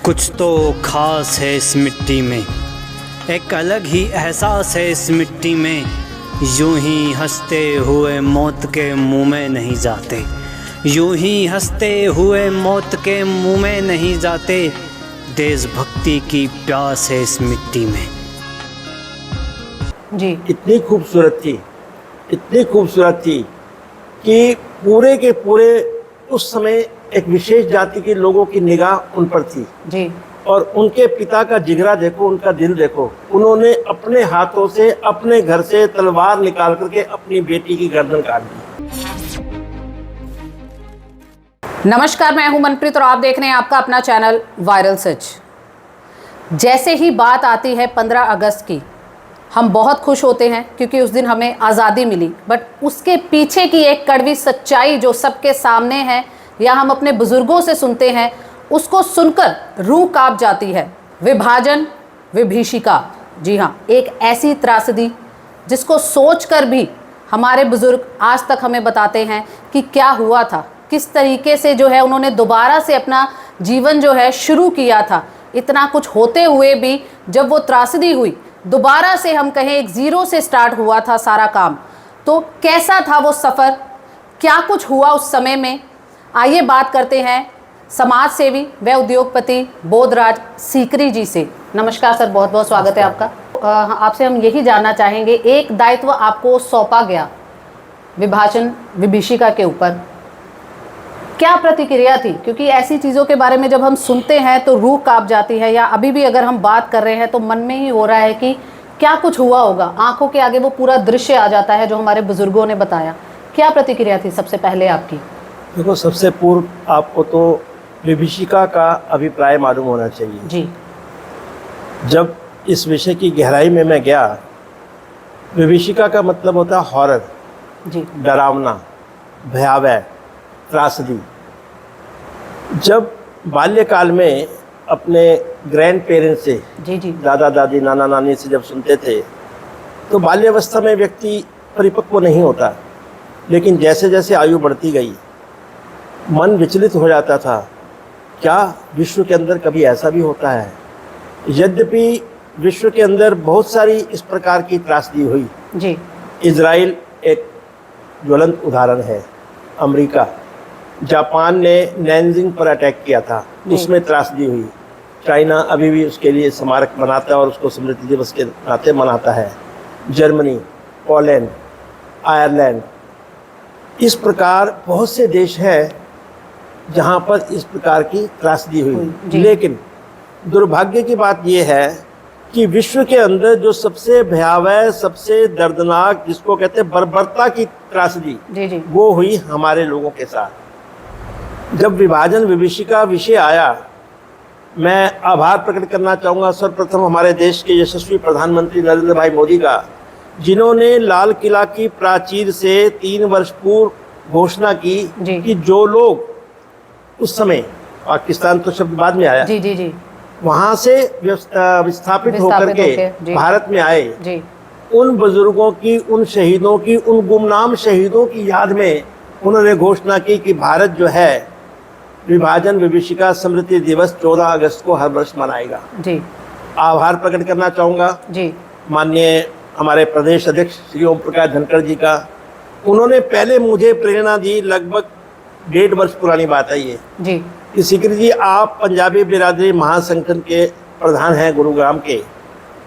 कुछ तो खास है इस मिट्टी में, एक अलग ही एहसास है इस मिट्टी में। यूं ही हंसते हुए मौत के मुंह में नहीं जाते, यूं ही हंसते हुए मौत के मुंह में नहीं जाते। देशभक्ति की प्यास है इस मिट्टी में। जी, इतनी खूबसूरत थी, इतनी खूबसूरत थी कि पूरे के पूरे उस समय एक विशेष जाति के लोगों की निगाह उन पर थी। जी, और उनके पिता का जिगरा देखो, उनका दिल देखो। उन्होंने अपने हाथों से अपने घर से तलवार निकाल करके अपनी बेटी की गर्दन काट दी। नमस्कार, मैं हूं मनप्रीत और आप देख रहे हैं आपका अपना चैनल वायरल सच। जैसे ही बात आती है 15 अगस्त की, हम बहुत खुश होते हैं क्योंकि उस दिन हमें आज़ादी मिली। बट उसके पीछे की एक कड़वी सच्चाई जो सबके सामने है या हम अपने बुजुर्गों से सुनते हैं, उसको सुनकर रूह कांप जाती है। विभाजन, विभीषिका। जी हाँ, एक ऐसी त्रासदी जिसको सोचकर भी हमारे बुजुर्ग आज तक हमें बताते हैं कि क्या हुआ था, किस तरीके से जो है उन्होंने दोबारा से अपना जीवन जो है शुरू किया था। इतना कुछ होते हुए भी जब वो त्रासदी हुई, दोबारा से हम कहें एक ज़ीरो से स्टार्ट हुआ था सारा काम। तो कैसा था वो सफ़र, क्या कुछ हुआ उस समय में, आइए बात करते हैं समाज सेवी व उद्योगपति बोधराज सीकरी जी से। नमस्कार सर, बहुत बहुत स्वागत है आपका। आपसे हम यही जानना चाहेंगे, एक दायित्व आपको सौंपा गया विभाजन विभीषिका के ऊपर, क्या प्रतिक्रिया थी? क्योंकि ऐसी चीज़ों के बारे में जब हम सुनते हैं तो रूह कांप जाती है, या अभी भी अगर हम बात कर रहे हैं तो मन में ही हो रहा है कि क्या कुछ हुआ होगा। आंखों के आगे वो पूरा दृश्य आ जाता है जो हमारे बुजुर्गों ने बताया। क्या प्रतिक्रिया थी सबसे पहले आपकी? देखो, सबसे पूर्व आपको तो विभीषिका का अभिप्राय मालूम होना चाहिए। जी, जब इस विषय की गहराई में मैं गया, विभीषिका का मतलब होता है हॉरर, जी, डरावना, भयावह, त्रासदी। जब बाल्यकाल में अपने ग्रैंड पेरेंट्स से, जी, जी, दादा दादी, नाना नानी से जब सुनते थे, तो बाल्यावस्था में व्यक्ति परिपक्व नहीं होता, लेकिन जैसे जैसे आयु बढ़ती गई मन विचलित हो जाता था। क्या विश्व के अंदर कभी ऐसा भी होता है? यद्यपि विश्व के अंदर बहुत सारी इस प्रकार की त्रासदी हुई। जी, इजराइल एक ज्वलंत उदाहरण है, अमेरिका, जापान ने नैनजिंग पर अटैक किया था, उसमें त्रासदी हुई। चाइना अभी भी उसके लिए स्मारक बनाता है और उसको स्मृति दिवस के नाते मनाता है। जर्मनी, पोलैंड, आयरलैंड, इस प्रकार बहुत से देश हैं जहाँ पर इस प्रकार की त्रासदी हुई। लेकिन दुर्भाग्य की बात यह है कि विश्व के अंदर जो सबसे भयावह, सबसे दर्दनाक, जिसको कहते हैं बर्बरता की त्रासदी, जी, जी, वो हुई हमारे लोगों के साथ। जब विभाजन विभीषिका विषय आया, मैं आभार प्रकट करना चाहूँगा सर्वप्रथम हमारे देश के यशस्वी प्रधानमंत्री नरेंद्र भाई मोदी का, जिन्होंने लाल किला की प्राचीर से 3 वर्ष पूर्व घोषणा की कि जो लोग उस समय, पाकिस्तान तो शब्द बाद में आया, जी, जी, जी, वहाँ से विस्थापित होकर के भारत में आए, जी, उन बुजुर्गों की, उन शहीदों की, उन गुमनाम शहीदों की याद में उन्होंने घोषणा की कि भारत जो है विभाजन विभीषिका स्मृति दिवस 14 अगस्त को हर वर्ष मनाएगा। जी, आभार प्रकट करना चाहूँगा जी माननीय हमारे प्रदेश अध्यक्ष श्री ओम प्रकाश धनखड़ जी का। उन्होंने पहले मुझे प्रेरणा दी, लगभग 1.5 वर्ष पुरानी बात है ये जी, कि सीकरी जी, आप पंजाबी बिरादरी महासंगठन के प्रधान हैं गुरुग्राम के,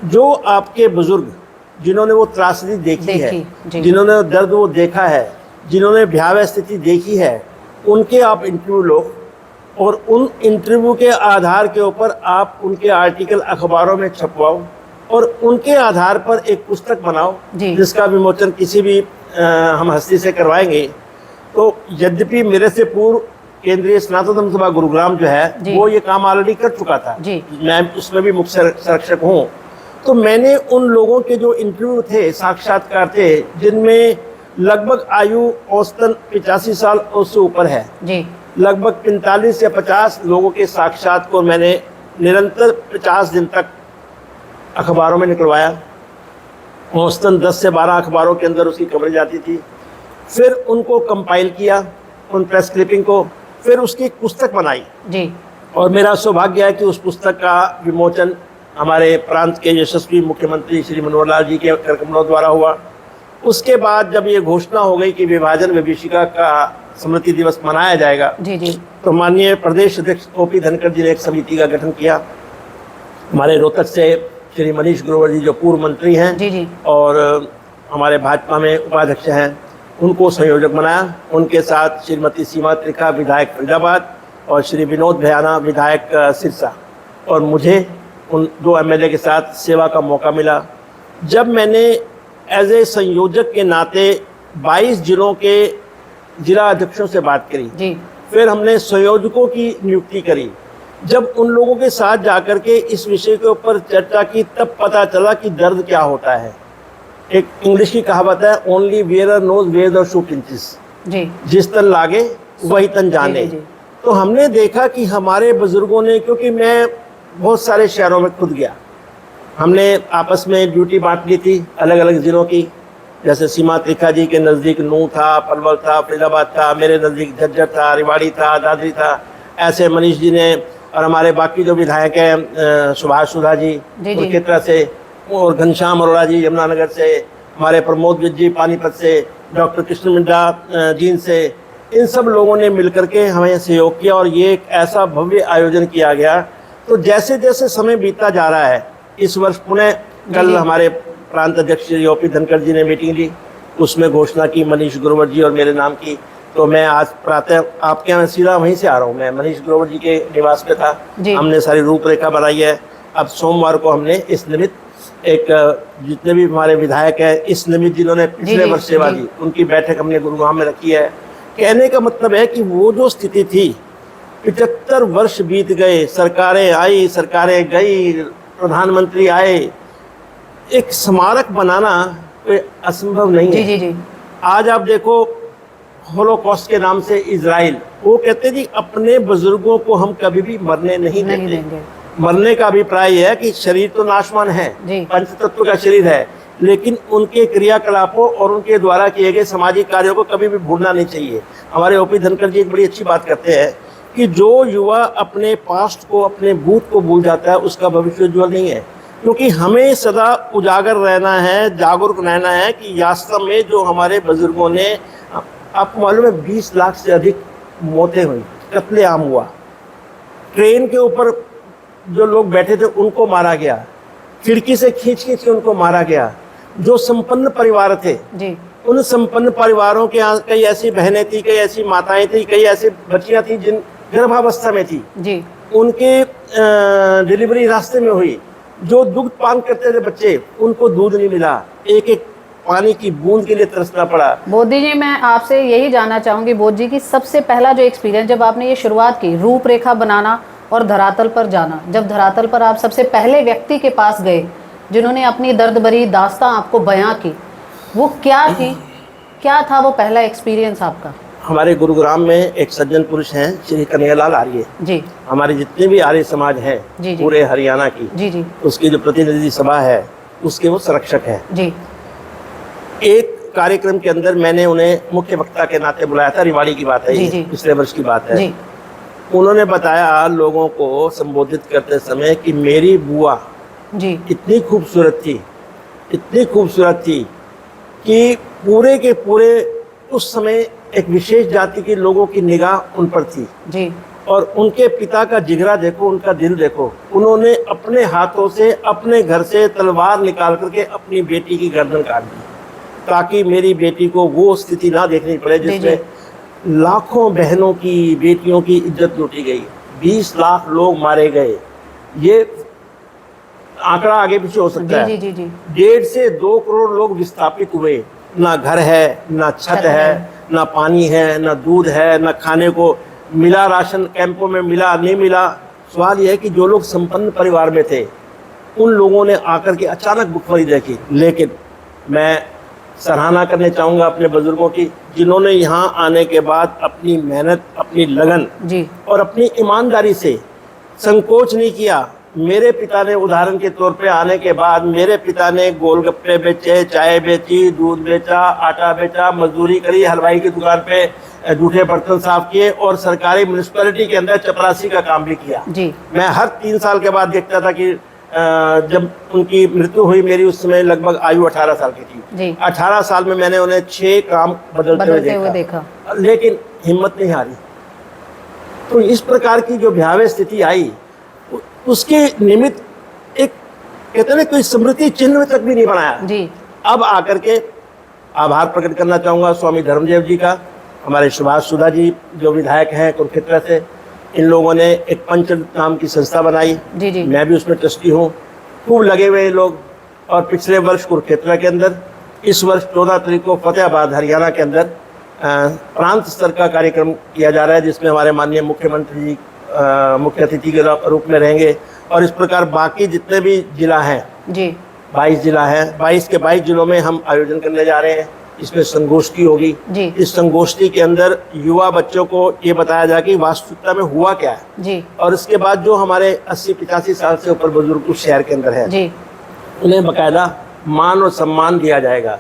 जो आपके बुजुर्ग जिन्होंने वो त्रासदी देखी है, जिन्होंने दर्द वो देखा है, जिन्होंने भयावह स्थिति देखी है, उनके आप इंटरव्यू लो और उन इंटरव्यू के आधार के ऊपर आप उनके आर्टिकल अखबारों में छपवाओ और उनके आधार पर एक पुस्तक बनाओ जिसका विमोचन किसी भी हम हस्ती से करवाएंगे। तो यद्यपि मेरे से पूर्व केंद्रीय स्नातक धर्म सभा गुरुग्राम जो है वो ये काम ऑलरेडी कर चुका था, मैं उसमें भी मुख्य संरक्षक हूँ। तो मैंने उन लोगों के जो इंटरव्यू थे, साक्षात्कार थे, जिनमें लगभग आयु औसतन 85 साल उससे ऊपर है जी, लगभग 45 या 50 लोगों के साक्षात्कार को मैंने निरंतर 50 दिन तक अखबारों में निकलवाया। औसतन 10 से 12 अखबारों के अंदर उसकी कवरेज आती थी। फिर उनको कंपाइल किया, उन प्रेस क्लिपिंग को, फिर उसकी एक पुस्तक बनाई जी, और मेरा सौभाग्य है कि उस पुस्तक का विमोचन हमारे प्रांत के यशस्वी मुख्यमंत्री श्री मनोहर लाल जी के करकमलों द्वारा हुआ। उसके बाद जब ये घोषणा हो गई कि विभाजन विभीषिका का स्मृति दिवस मनाया जाएगा, जी जी, तो माननीय प्रदेश अध्यक्ष ओपी धनखड़ जी ने एक समिति का गठन किया। हमारे रोहतक से श्री मनीष ग्रोवर जी जो पूर्व मंत्री हैं जी जी, और हमारे भाजपा में उपाध्यक्ष हैं, उनको संयोजक बनाया। उनके साथ श्रीमती सीमा त्रिखा विधायक फरीदाबाद और श्री विनोद भयाना विधायक सिरसा, और मुझे उन 2 एमएलए के साथ सेवा का मौका मिला। जब मैंने एज ए संयोजक के नाते 22 जिलों के जिला अध्यक्षों से बात करी जी, फिर हमने संयोजकों की नियुक्ति करी। जब उन लोगों के साथ जाकर के इस विषय के ऊपर चर्चा की, तब पता चला कि दर्द क्या होता है। एक इंग्लिश की कहावत है, only wearer knows where the shoe pinches, जी, जिस तन लागे वही तन जाने। जी, जी। तो हमने देखा कि हमारे बुजुर्गों ने, क्योंकि मैं बहुत सारे शहरों में खुद गया, हमने आपस में ड्यूटी बांट ली थी अलग अलग ज़िलों की। जैसे सीमा त्रिखा जी के नज़दीक नूह था, पलवल था, फरीदाबाद था, मेरे नज़दीक झज्जर था, रेवाड़ी था, दादरी था। ऐसे मनीष जी ने और हमारे बाकी जो विधायक हैं, सुभाष सुधा जी कुरुक्षेत्र से, और घनश्याम अरोड़ा जी यमुनानगर से, हमारे प्रमोद विज जी पानीपत से, डॉक्टर कृष्ण मिड्डा जींद से, इन सब लोगों ने मिलकर के हमें सहयोग किया और ये एक ऐसा भव्य आयोजन किया गया। तो जैसे जैसे समय बीतता जा रहा है, इस वर्ष पुणे कल हमारे प्रांत अध्यक्ष श्री ओपी धनखड़ जी ने मीटिंग ली, उसमें घोषणा की मनीष ग्रोवर जी और मेरे नाम की। तो मैं आज प्रातः आपके यहाँ सीधा वहीं से आ रहा हूँ, मैं मनीष ग्रोवर जी के निवास पे था। हमने सारी रूपरेखा बनाई है। अब सोमवार को हमने इस निमित्त एक, जितने भी हमारे विधायक हैं इस निमित्त जिन्होंने पिछले वर्ष सेवा दी, उनकी बैठक हमने गुरुग्राम में रखी है। कहने का मतलब है कि वो जो स्थिति थी, 75 वर्ष बीत गए, सरकारें आई, सरकारें गई, प्रधानमंत्री आए, एक स्मारक बनाना कोई असंभव नहीं है। जी जी, आज आप देखो होलोकॉस्ट के नाम से इजराइल, वो कहते जी अपने बुजुर्गों को हम कभी भी मरने नहीं देंगे। मरने का अभिप्राय है कि शरीर तो नाशवान है, पंच तत्व का शरीर है, लेकिन उनके क्रियाकलापों और उनके द्वारा किए गए सामाजिक कार्यों को कभी भी भूलना नहीं चाहिए। हमारे ओपी धनखड़ जी एक बड़ी अच्छी बात करते हैं कि जो युवा अपने पास्ट को, अपने भूत को भूल जाता है, उसका भविष्य उज्ज्वल नहीं है। क्योंकि हमें सदा उजागर रहना है, जागरूक रहना है कि वास्तव में जो हमारे बुजुर्गों ने, आपको मालूम है 20 लाख से अधिक मौतें हुई, कत्लेआम हुआ, ट्रेन के ऊपर जो लोग बैठे थे उनको मारा गया, खिड़की से खींच खींच के उनको मारा गया। जो संपन्न परिवार थे जी, उन संपन्न परिवारों के यहाँ कई ऐसी बहनें थी, कई ऐसी माताएं थी, कई ऐसी बच्चियां थी जिन गर्भावस्था में थी जी, उनके डिलीवरी रास्ते में हुई। जो दूध पान करते थे बच्चे, उनको दूध नहीं मिला, एक एक पानी की बूंद के लिए तरसना पड़ा। बोधी जी, मैं आपसे यही जानना चाहूंगी, बोध जी की सबसे पहला जो एक्सपीरियंस, जब आपने ये शुरुआत की रूपरेखा बनाना और धरातल पर जाना, जब धरातल पर आप सबसे पहले व्यक्ति के पास गए जिन्होंने अपनी दर्द भरी दास्तां आपको बयां की, वो क्या थी, क्या था वो पहला एक्सपीरियंस आपका? हमारे गुरुग्राम में एक सज्जन पुरुष हैं श्री कन्हैयालाल आर्य जी, हमारे जितने भी आर्य समाज हैं पूरे हरियाणा की जी, उसकी जो प्रतिनिधि सभा है उसके वो संरक्षक हैं जी। एक कार्यक्रम के अंदर मैंने उन्हें मुख्य वक्ता के नाते बुलाया था, रिवाड़ी की बात है ये, पिछले वर्ष की बात है। उन्होंने बताया लोगों को संबोधित करते समय कि मेरी बुआ जी इतनी खूबसूरत थी, इतनी खूबसूरत थी कि पूरे के पूरे उस समय एक विशेष जाति के लोगों की निगाह उन पर थी जी, और उनके पिता का जिगरा देखो, उनका दिल देखो। उन्होंने अपने हाथों से अपने घर से तलवार निकाल करके अपनी बेटी की गर्दन काट दी, ताकि मेरी बेटी को वो स्थिति ना देखनी पड़े जिसमें लाखों बहनों की, बेटियों की इज्जत लूटी गई, 20 लाख लोग मारे गए। ये आंकड़ा आगे पीछे हो सकता है। 1.5 से 2 करोड़ लोग विस्थापित हुए, ना घर है, ना छत है, ना पानी है, ना दूध है, ना खाने को मिला, राशन कैंपों में मिला नहीं मिला। सवाल यह है कि जो लोग संपन्न परिवार में थे उन लोगों ने आकर के अचानक भुखमरी देखी। लेकिन मैं सराहना करने चाहूँगा अपने बुजुर्गों की, जिन्होंने यहाँ आने के बाद अपनी मेहनत, अपनी लगन जी और अपनी ईमानदारी से संकोच नहीं किया। मेरे पिता ने उदाहरण के तौर पे आने के बाद मेरे पिता ने गोलगप्पे बेचे, चाय बेची, दूध बेचा, आटा बेचा, मजदूरी करी, हलवाई की दुकान पे जूठे बर्तन साफ किए और सरकारी म्यूनिसिपैलिटी के अंदर चपरासी का काम भी किया। जी। मैं हर 3 साल के बाद देखता था कि जब उनकी मृत्यु हुई मेरी, उस समय लगभग आयु 18 साल की थी। जी। 18 साल में मैंने उन्हें 6 काम बदलते हुए देखा, लेकिन हिम्मत नहीं हारी। तो इस प्रकार की जो भयावह स्थिति आई, उसके निमित्त एक कहते हैं कोई स्मृति चिन्ह तक भी नहीं बनाया। जी। अब आकर के आभार प्रकट करना चाहूँगा स्वामी धर्मदेव जी का, हमारे सुभाष सुधा जी जो विधायक हैं कुरुक्षेत्र से, इन लोगों ने एक पंचरत्न नाम की संस्था बनाई। जी जी। मैं भी उसमें ट्रस्टी हूँ। खूब लगे हुए लोग। और पिछले वर्ष कुरुक्षेत्र के अंदर, इस वर्ष 14 तारीख को फतेहाबाद हरियाणा के अंदर प्रांत स्तर का कार्यक्रम किया जा रहा है, जिसमें हमारे माननीय मुख्यमंत्री जी मुख्य अतिथि के रूप में रहेंगे। और इस प्रकार बाकी जितने भी जिला हैं, जी 22 जिला हैं, 22 के 22 जिलों में हम आयोजन करने जा रहे हैं। इसमें संगोष्ठी होगी। जी। इस संगोष्ठी के अंदर युवा बच्चों को ये बताया जाए कि वास्तविकता में हुआ क्या है। जी। और इसके बाद जो हमारे 80-85 साल से ऊपर बुजुर्ग उस शहर के अंदर है, जी, उन्हें बाकायदा मान और सम्मान दिया जाएगा।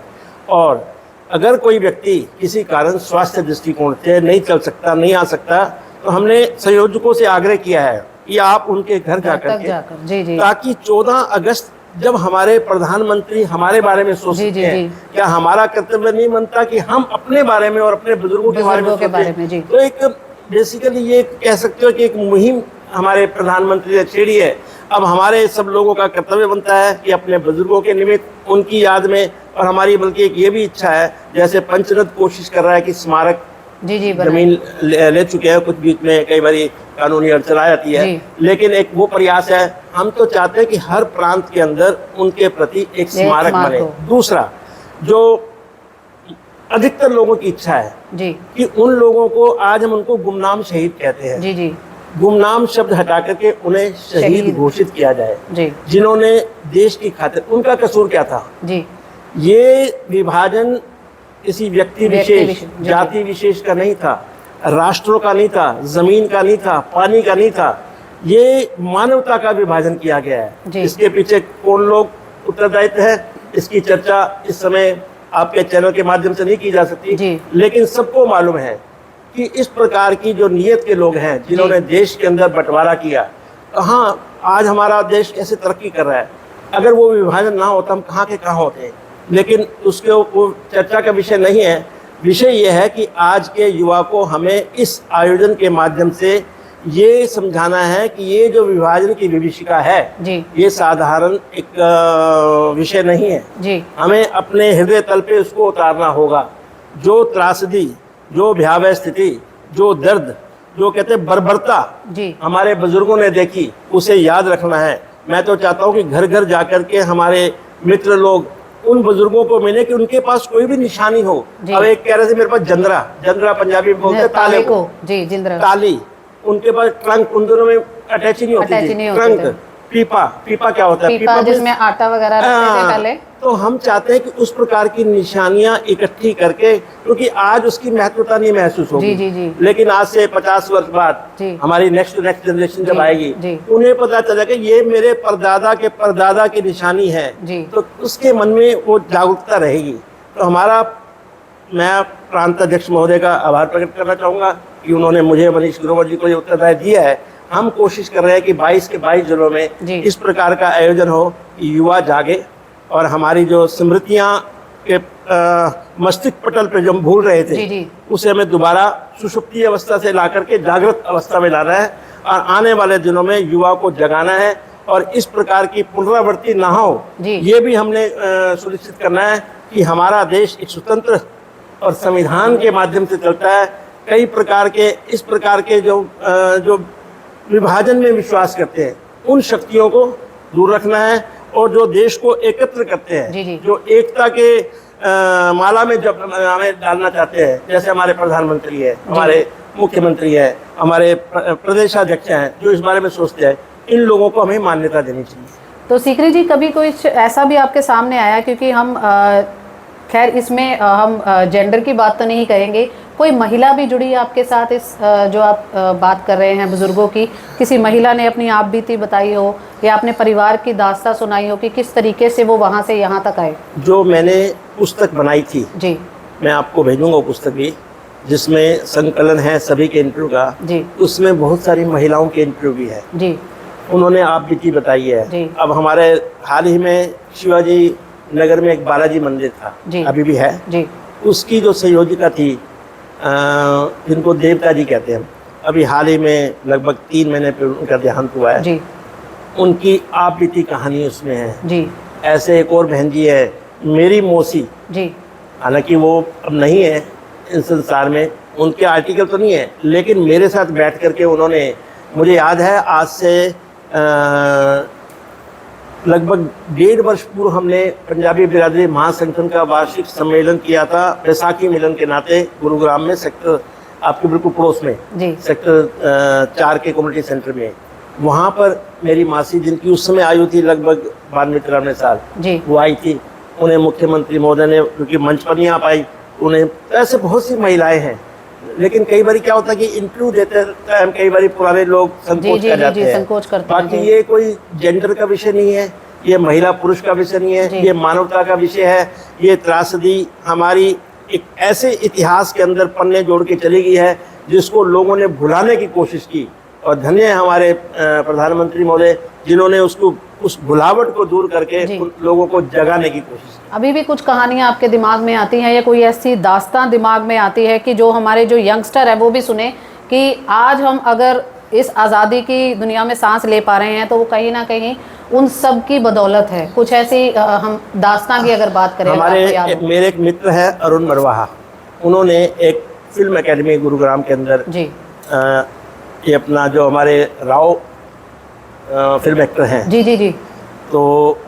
और अगर कोई व्यक्ति किसी कारण स्वास्थ्य दृष्टिकोण से नहीं चल सकता, नहीं आ सकता, तो हमने संयोजकों से आग्रह किया है कि आप उनके घर जाकर के, ताकि 14 अगस्त जब हमारे प्रधानमंत्री हमारे बारे में सोचते हैं, क्या हमारा कर्तव्य नहीं बनता कि हम अपने बारे में और अपने बुजुर्गों के बारे में सोचें? तो एक बेसिकली ये कह सकते हो कि एक मुहिम हमारे प्रधानमंत्री ने छेड़ी है। अब हमारे सब लोगों का कर्तव्य बनता है कि अपने बुजुर्गों के निमित्त, उनकी याद में, और हमारी बल्कि एक ये भी इच्छा है, जैसे पंचरत्न कोशिश कर रहा है कि स्मारक जमीन ले चुके हैं, कुछ बीच में कई बार कानूनी अड़चन आ जाती है, लेकिन एक वो प्रयास है। हम तो चाहते हैं कि हर प्रांत के अंदर उनके प्रति एक स्मारक बने। दूसरा, जो अधिकतर लोगों की इच्छा है जी, कि उन लोगों को, आज हम उनको गुमनाम शहीद कहते हैं, जी जी, गुमनाम शब्द हटा करके उन्हें शहीद घोषित किया जाए, जी, जिन्होंने देश की खातिर, उनका कसूर क्या था जी? ये विभाजन किसी व्यक्ति विशेष, जाति विशेष का नहीं था, राष्ट्रों का नहीं था, जमीन का नहीं था, पानी का नहीं था, ये मानवता का विभाजन किया गया है। इसके पीछे कौन लोग उत्तरदायित्व है, इसकी चर्चा इस समय आपके चैनल के माध्यम से नहीं की जा सकती, लेकिन सबको मालूम है कि इस प्रकार की जो नीयत के लोग हैं, जिन्होंने देश के अंदर बंटवारा किया, कहाँ आज हमारा देश कैसे तरक्की कर रहा है। अगर वो विभाजन ना होता, हम कहाँ के कहाँ होते। लेकिन उसके वो चर्चा का विषय नहीं है। विषय ये है कि आज के युवा को हमें इस आयोजन के माध्यम से ये समझाना है कि ये जो विभाजन की विभीषिका है जी, ये साधारण एक विषय नहीं है जी। हमें अपने हृदय तल पे उसको उतारना होगा। जो त्रासदी, जो भयावह स्थिति, जो दर्द, जो कहते हैं बर्बरता जी, हमारे बुजुर्गों ने देखी, उसे याद रखना है। मैं तो चाहता हूँ कि घर घर जाकर के हमारे मित्र लोग उन बुजुर्गों को मिले कि उनके पास कोई भी निशानी हो। अब एक कह रहे थे मेरे पास जंद्रा पंजाबी में बोलते हैं ताले को जी, जिंद्रा, ताली, उनके पास ट्रंक, उन दोनों में अटैच नहीं होती थी। ट्रंक, पीपा क्या होता है? पीपा जिसमें आटा वगैरह रखते थे पहले। तो हम चाहते हैं कि उस प्रकार की निशानियां इकट्ठी करके, क्योंकि आज उसकी महत्वता नहीं महसूस होगी, लेकिन आज से 50 वर्ष बाद हमारी नेक्स्ट जनरेशन जब आएगी, उन्हें पता चलेगा ये मेरे परदादा के परदादा की निशानी है, तो उसके मन में वो जागरूकता रहेगी। तो हमारा, मैं प्रांत अध्यक्ष महोदय का आभार प्रकट करना चाहूँगा कि उन्होंने मुझे, मनीष ग्रोवर जी को ये उत्तरदायित्व दिया है। हम कोशिश कर रहे हैं कि 22 के 22 जिलों में इस प्रकार का आयोजन हो कि युवा जागे और हमारी जो स्मृतियाँ के मस्तिष्क पटल पे जो हम भूल रहे थे, उसे हमें दोबारा सुषुप्ति अवस्था से ला करके जागृत अवस्था में लाना है और आने वाले दिनों में युवा को जगाना है। और इस प्रकार की पुनरावृत्ति ना हो, ये भी हमने सुनिश्चित करना है कि हमारा देश एक स्वतंत्र और संविधान के माध्यम से चलता है। कई प्रकार के, इस प्रकार के जो विभाजन में विश्वास करते हैं, उन शक्तियों को दूर रखना है और जो देश को एकत्र करते हैं, जो एकता के माला में जब हमें डालना चाहते हैं, जैसे हमारे प्रधानमंत्री है, हमारे मुख्यमंत्री है, हमारे प्रदेशाध्यक्ष हैं, जो इस बारे में सोचते हैं, इन लोगों को हमें मान्यता देनी चाहिए। तो सीकरी जी, कभी कोई ऐसा भी आपके सामने आया, क्योंकि हम खैर इसमें हम जेंडर की बात तो नहीं करेंगे, कोई महिला भी जुड़ी है आपके साथ इस जो आप बात कर रहे हैं बुजुर्गों की, किसी महिला ने अपनी आप बीती बताई हो या अपने परिवार की दास्तां सुनाई हो कि किस तरीके से वो वहाँ से यहाँ तक आए? जो मैंने पुस्तक बनाई थी जी, मैं आपको भेजूंगा वो पुस्तक भी, जिसमें संकलन है सभी के इंटरव्यू का, जी उसमें बहुत सारी महिलाओं के इंटरव्यू भी है। जी उन्होंने आप बीती बताई है। जी। अब हमारे हाल ही में शिवाजी नगर में एक बालाजी मंदिर था, जी। अभी भी है। जी उसकी जो संयोजिका थी, जिनको देवता जी कहते हैं, अभी हाल ही में लगभग 3 महीने पे उनका देहांत हुआ है। जी उनकी आप बीती कहानी उसमें है। जी ऐसे एक और बहन जी है, मेरी मौसी, जी हालांकि वो अब नहीं है इस संसार में, उनके आर्टिकल तो नहीं है, लेकिन मेरे साथ बैठ करके उन्होंने, मुझे याद है आज से लगभग 1.5 वर्ष पूर्व हमने पंजाबी बिरादरी महासंगठन का वार्षिक सम्मेलन किया था बैसाखी मिलन के नाते गुरुग्राम में, सेक्टर आपके बिल्कुल पड़ोस में, जी सेक्टर 4 के कम्युनिटी सेंटर में। वहाँ पर मेरी मासी, जिनकी उस समय आयु थी लगभग 92-93 साल, जी वो आई थी। उन्हें मुख्यमंत्री महोदय ने, क्योंकि मंच पर नहीं आ पाई, उन्हें, ऐसे बहुत सी महिलाएं हैं। लेकिन कई बार क्या होता है कि इंटरव्यू देते टाइम कई बार पुराने लोग संकोच कर जाते हैं। संकोच करते हैं। बाकी ये कोई जेंडर का विषय नहीं है, ये महिला पुरुष का विषय नहीं है, ये मानवता का विषय है। ये त्रासदी हमारी एक ऐसे इतिहास के अंदर पन्ने जोड़ के चली गई है जिसको लोगों ने भुलाने की कोशिश की, और धन्य है हमारे प्रधानमंत्री महोदय जिन्होंने उसको, उस भुलावट को दूर करके उन लोगों को जगाने की कोशिश की। अभी भी कुछ कहानियां आपके दिमाग में आती हैं या कोई ऐसी दास्तान दिमाग में आती है कि जो हमारे जो यंगस्टर है वो भी सुने कि आज हम अगर इस आज़ादी की दुनिया में सांस ले पा रहे हैं तो वो कहीं ना कहीं उन सब की बदौलत है? कुछ ऐसी हम दास्तान की अगर बात करें, हमारे मेरे एक मित्र है अरुण मरवाहा, उन्होंने एक फिल्म एकेडमी गुरुग्राम के अंदर जी ये अपना जो हमारे राव फिल्म एक्टर हैं, जी जी जी तो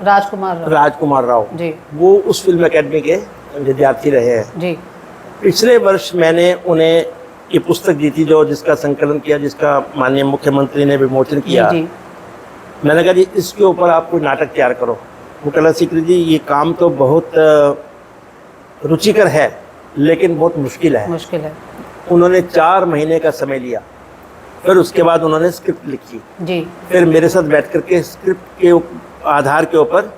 राजकुमार राव जी, वो उस फिल्म एकेडमी के विद्यार्थी रहे हैं जी। पिछले वर्ष मैंने उन्हें ये पुस्तक दी थी, जो जिसका संकलन किया, जिसका माननीय मुख्यमंत्री ने विमोचन किया। जी, मैंने कहा जी इसके ऊपर आप कोई नाटक तैयार करो। वो कहला सीकरी जी ये काम तो बहुत रुचिकर है लेकिन बहुत मुश्किल है। उन्होंने 4 महीने का समय लिया, फिर उसके बाद उन्होंने स्क्रिप्ट लिखी जी। फिर मेरे साथ बैठ करके स्क्रिप्ट के आधार के ऊपर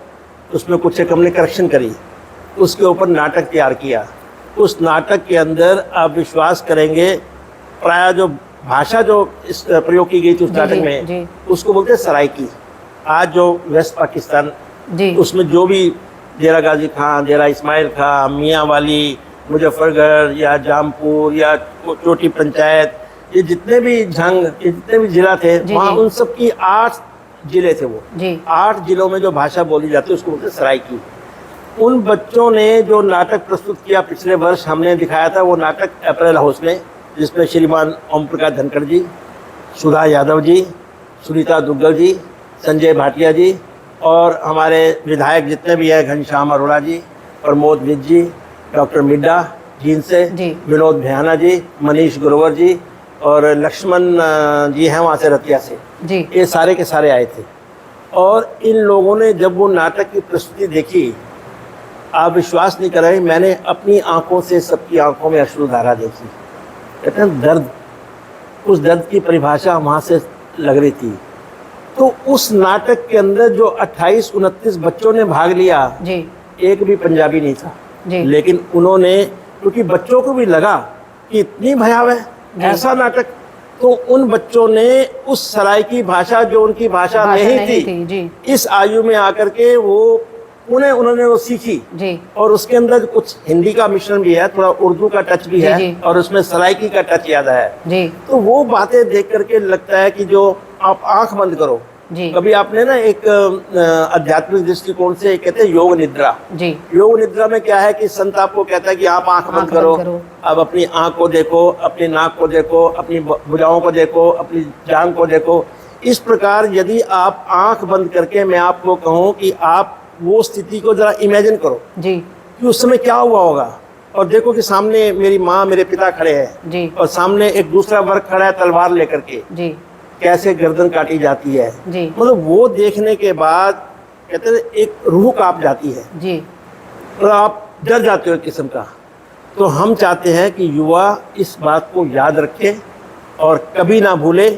उसमें कुछ एक हमने करेक्शन करी, उसके ऊपर नाटक तैयार किया। उस नाटक के अंदर आप विश्वास करेंगे, प्राय जो भाषा जो इस प्रयोग की गई थी उस नाटक में, उसको बोलते हैं सराइकी। आज जो वेस्ट पाकिस्तान जी, उसमें जो भी डेरा गाजी खान, डेरा इस्माइल खान, मियाँ वाली, मुजफ्फरगढ़ या जामपुर या चोटी पंचायत, ये जितने भी झंग, ये जितने भी जिला थे वहाँ, उन सब की 8 जिले थे। वो 8 जिलों में जो भाषा बोली जाती है उसको बोलते हैं सराइकी। उन बच्चों ने जो नाटक प्रस्तुत किया पिछले वर्ष हमने दिखाया था, वो नाटक अप्रैल हाउस में, जिसमें श्रीमान ओम प्रकाश धनखड़ जी, सुधा यादव जी, सुनीता दुग्गल जी, संजय भाटिया जी और हमारे विधायक जितने भी हैं, घनश्याम अरोड़ा जी, प्रमोद विज जी, डॉक्टर मिड्डा जींद से, विनोद भयाना जी, मनीष ग्रोवर जी और लक्ष्मण जी हैं वहाँ से रतिया से जी, ये सारे के सारे आए थे। और इन लोगों ने जब वो नाटक की प्रस्तुति देखी, आप विश्वास नहीं कर रहे, मैंने अपनी आंखों से सबकी आंखों में अश्रुधारा देखी। कहते हैं दर्द, उस दर्द की परिभाषा वहाँ से लग रही थी। तो उस नाटक के अंदर जो 28-29 बच्चों ने भाग लिया जी, एक भी पंजाबी नहीं था जी। लेकिन उन्होंने, क्योंकि बच्चों को भी लगा कि इतनी भयावह ऐसा नाटक, तो उन बच्चों ने उस सराइकी भाषा जो उनकी भाषा नहीं थी जी, इस आयु में आकर के उन्होंने वो सीखी जी। और उसके अंदर कुछ हिंदी का मिश्रण भी है, थोड़ा उर्दू का टच भी है और उसमें सराइकी का टच ज्यादा है जी। तो वो बातें देख करके लगता है कि जो आप आंख बंद करो जी। कभी आपने ना एक आध्यात्मिक दृष्टिकोण से कहते हैं योग निद्रा जी। योग निद्रा में क्या है कि संत आपको कहता है कि आप आंख बंद करो, अब अपनी आंख को देखो, अपनी नाक को देखो, अपनी भुजाओं को देखो, अपनी जांघ को देखो। इस प्रकार यदि आप आंख बंद करके मैं आपको कहूँ कि आप वो स्थिति को जरा इमेजिन करो जी, कि उस समय क्या हुआ होगा। और देखो कि सामने मेरी माँ, मेरे पिता खड़े हैं जी, और सामने एक दूसरा वर्ग खड़ा है तलवार लेकर के जी, कैसे गर्दन काटी जाती है जी। मतलब वो देखने के बाद कहते हैं एक रूह कांप जाती है जी, और आप डर जाते हो एक किस्म का। तो हम चाहते हैं कि युवा इस बात को याद रखे और कभी ना भूले,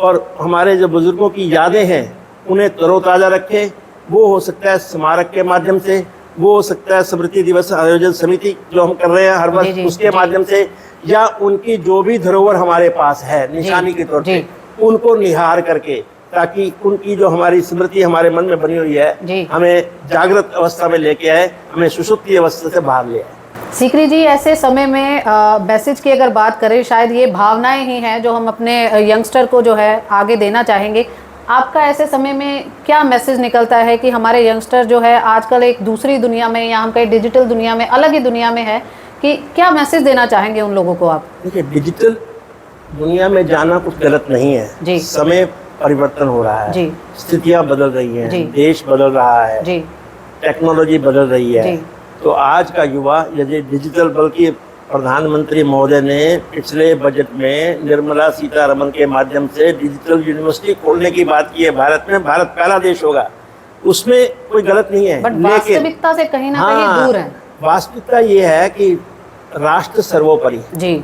और हमारे जो बुजुर्गों की यादें हैं उन्हें तरोताज़ा रखें। वो हो सकता है स्मारक के माध्यम से, वो हो सकता है स्मृति दिवस आयोजन समिति जो हम कर रहे हैं हर वर्ष, उसके माध्यम से, या उनकी जो भी धरोहर हमारे पास है निशानी के तौर पे, उनको निहार करके, ताकि उनकी जो हमारी स्मृति हमारे मन में बनी हुई है हमें जागृत अवस्था में लेके आए, हमें सुषुप्ति अवस्था से बाहर ले आए। सीकरी जी, ऐसे समय में मैसेज की अगर बात करें, शायद ये भावनाएं ही हैं जो हम अपने यंगस्टर को जो है आगे देना चाहेंगे। आपका ऐसे समय में क्या मैसेज निकलता है कि हमारे यंगस्टर जो है आजकल एक दूसरी दुनिया में या हम कहीं डिजिटल दुनिया में, अलग ही दुनिया में है, कि क्या मैसेज देना चाहेंगे उन लोगों को आप? देखिए, डिजिटल दुनिया में जाना कुछ गलत नहीं है जी। समय परिवर्तन हो रहा है जी। स्थितियां बदल रही हैं जी। देश बदल रहा है जी। टेक्नोलॉजी बदल रही है जी। तो आज का युवा यदि डिजिटल, बल्कि प्रधानमंत्री महोदय ने पिछले बजट में निर्मला सीतारमण के माध्यम से डिजिटल यूनिवर्सिटी खोलने की बात की है भारत में, भारत पहला देश होगा, उसमें कोई गलत नहीं है। बट वास्तविकता से कहीं ना कहीं दूर है। वास्तविकता ये है कि राष्ट्र सर्वोपरि जी।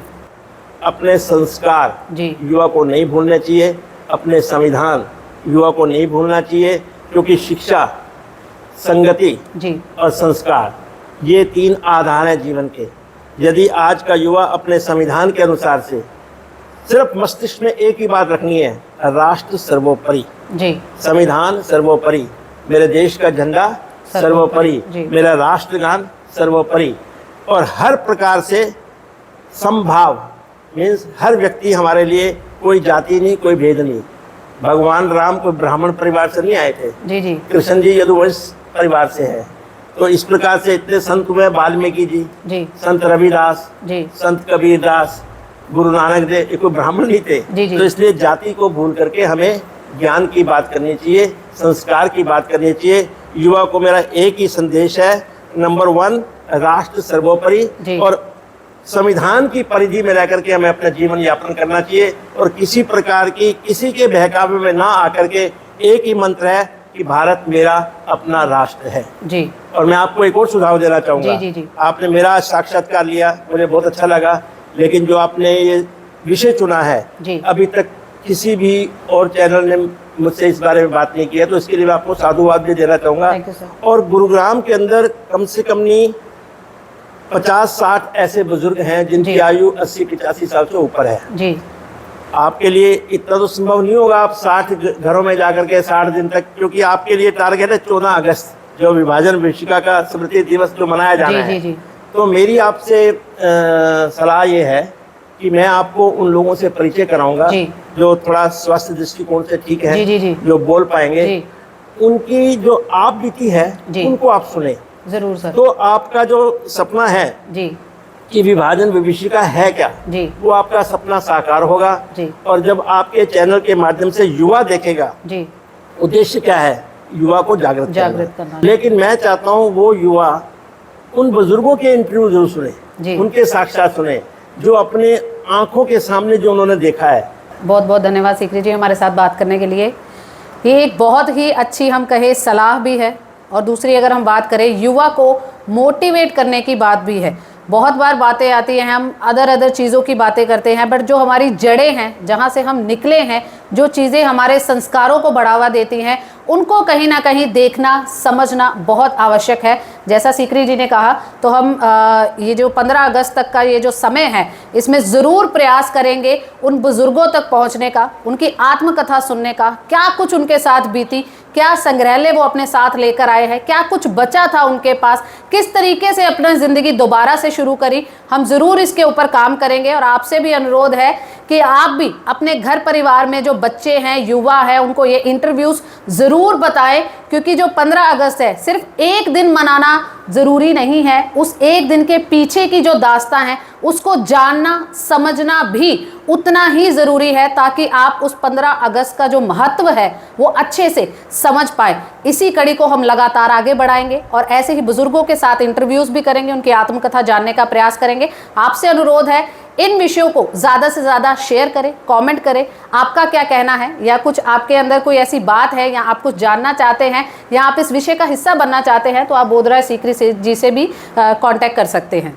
अपने संस्कार जी। युवा को नहीं भूलने चाहिए, अपने संविधान युवा को नहीं भूलना चाहिए, क्योंकि शिक्षा, संगति जी। और संस्कार ये 3 आधार हैं जीवन के। यदि आज का युवा अपने संविधान के अनुसार से सिर्फ मस्तिष्क में एक ही बात रखनी है, राष्ट्र सर्वोपरि जी। संविधान सर्वोपरि, मेरे देश का झंडा सर्वोपरि, मेरा राष्ट्रगान सर्वोपरि, और हर प्रकार से समभाव, मीन्स हर व्यक्ति हमारे लिए, कोई जाति नहीं, कोई भेद नहीं। भगवान राम कोई ब्राह्मण परिवार से नहीं आए थे जी। जी। कृष्ण जी यदुवंश परिवार से है। तो इस प्रकार से इतने संत हुए, वाल्मीकि जी, संत रविदास जी, संत कबीर दास, गुरु नानक देव, ये कोई ब्राह्मण नहीं थे। तो इसलिए जाति को भूल करके हमें ज्ञान की बात करनी चाहिए, संस्कार की बात करनी चाहिए। युवा को मेरा एक ही संदेश है, नंबर 1 राष्ट्र सर्वोपरि, और संविधान की परिधि में रहकर के हमें अपना जीवन यापन करना चाहिए, और किसी प्रकार की किसी के बहकावे में ना आकर के एक ही मंत्र है कि भारत मेरा अपना राष्ट्र है जी। और मैं आपको एक और सुझाव देना चाहूँगा। जी। आपने मेरा साक्षात्कार लिया, मुझे बहुत अच्छा लगा, लेकिन जो आपने ये विषय चुना है जी, अभी तक किसी भी और चैनल ने मुझसे इस बारे में बात नहीं की है, तो इसके लिए मैं आपको साधुवाद भी देना चाहूँगा। और गुरुग्राम के अंदर कम से कम नहीं 50-60 ऐसे बुजुर्ग हैं जिनकी आयु 80-85 साल से ऊपर है जी। आपके लिए इतना तो संभव नहीं होगा आप 60 घरों में जाकर के 60 दिन तक, क्योंकि आपके लिए टारगेट है 14 अगस्त जो विभाजन विभीषिका का स्मृति दिवस जो मनाया जाना है। जी। तो मेरी आपसे सलाह ये है कि मैं आपको उन लोगों से परिचय कराऊंगा जो थोड़ा स्वास्थ्य दृष्टिकोण से ठीक है, जो बोल पाएंगे, उनकी जो आप बीती है उनको आप सुने जरूर सर। तो आपका जो सपना है जी कि विभाजन विभीषिका है क्या जी, वो आपका सपना साकार होगा जी। और जब आपके चैनल के माध्यम से युवा देखेगा जी, उद्देश्य क्या है, युवा को जागृत करना। लेकिन मैं चाहता हूँ वो युवा उन बुजुर्गों के इंटरव्यू जरूर सुने, उनके साक्षात सुने, जो अपने आंखों के सामने जो उन्होंने देखा है। बहुत बहुत धन्यवाद सीकरी जी हमारे साथ बात करने के लिए। ये एक बहुत ही अच्छी हम कहे सलाह भी है, और दूसरी अगर हम बात करें युवा को मोटिवेट करने की बात भी है। बहुत बार बातें आती हैं, हम अदर चीज़ों की बातें करते हैं, बट जो हमारी जड़ें हैं, जहाँ से हम निकले हैं, जो चीज़ें हमारे संस्कारों को बढ़ावा देती हैं, उनको कहीं ना कहीं देखना समझना बहुत आवश्यक है। जैसा सीकरी जी ने कहा, तो हम ये जो 15 अगस्त तक का ये जो समय है, इसमें ज़रूर प्रयास करेंगे उन बुज़ुर्गों तक पहुँचने का, उनकी आत्मकथा सुनने का, क्या कुछ उनके साथ बीती, क्या संग्रहालय वो अपने साथ लेकर आए हैं, क्या कुछ बचा था उनके पास, किस तरीके से अपनी ज़िंदगी दोबारा से शुरू करी। हम ज़रूर इसके ऊपर काम करेंगे, और आपसे भी अनुरोध है कि आप भी अपने घर परिवार में जो बच्चे हैं, युवा है, उनको ये इंटरव्यूज़ ज़रूर बताएं, क्योंकि जो 15 अगस्त है सिर्फ एक दिन मनाना ज़रूरी नहीं है, उस एक दिन के पीछे की जो दास्तां है उसको जानना समझना भी उतना ही ज़रूरी है, ताकि आप उस 15 अगस्त का जो महत्व है वो अच्छे से समझ पाए। इसी कड़ी को हम लगातार आगे बढ़ाएंगे, और ऐसे ही बुजुर्गों के साथ इंटरव्यूज़ भी करेंगे, उनकी आत्मकथा जानने का प्रयास करेंगे। आपसे अनुरोध है, इन विषयों को ज़्यादा से ज़्यादा शेयर करें, कमेंट करें, आपका क्या कहना है, या कुछ आपके अंदर कोई ऐसी बात है, या आप कुछ जानना चाहते हैं, या आप इस विषय का हिस्सा बनना चाहते हैं, तो आप बोधराज सीकरी जी से भी कांटेक्ट कर सकते हैं।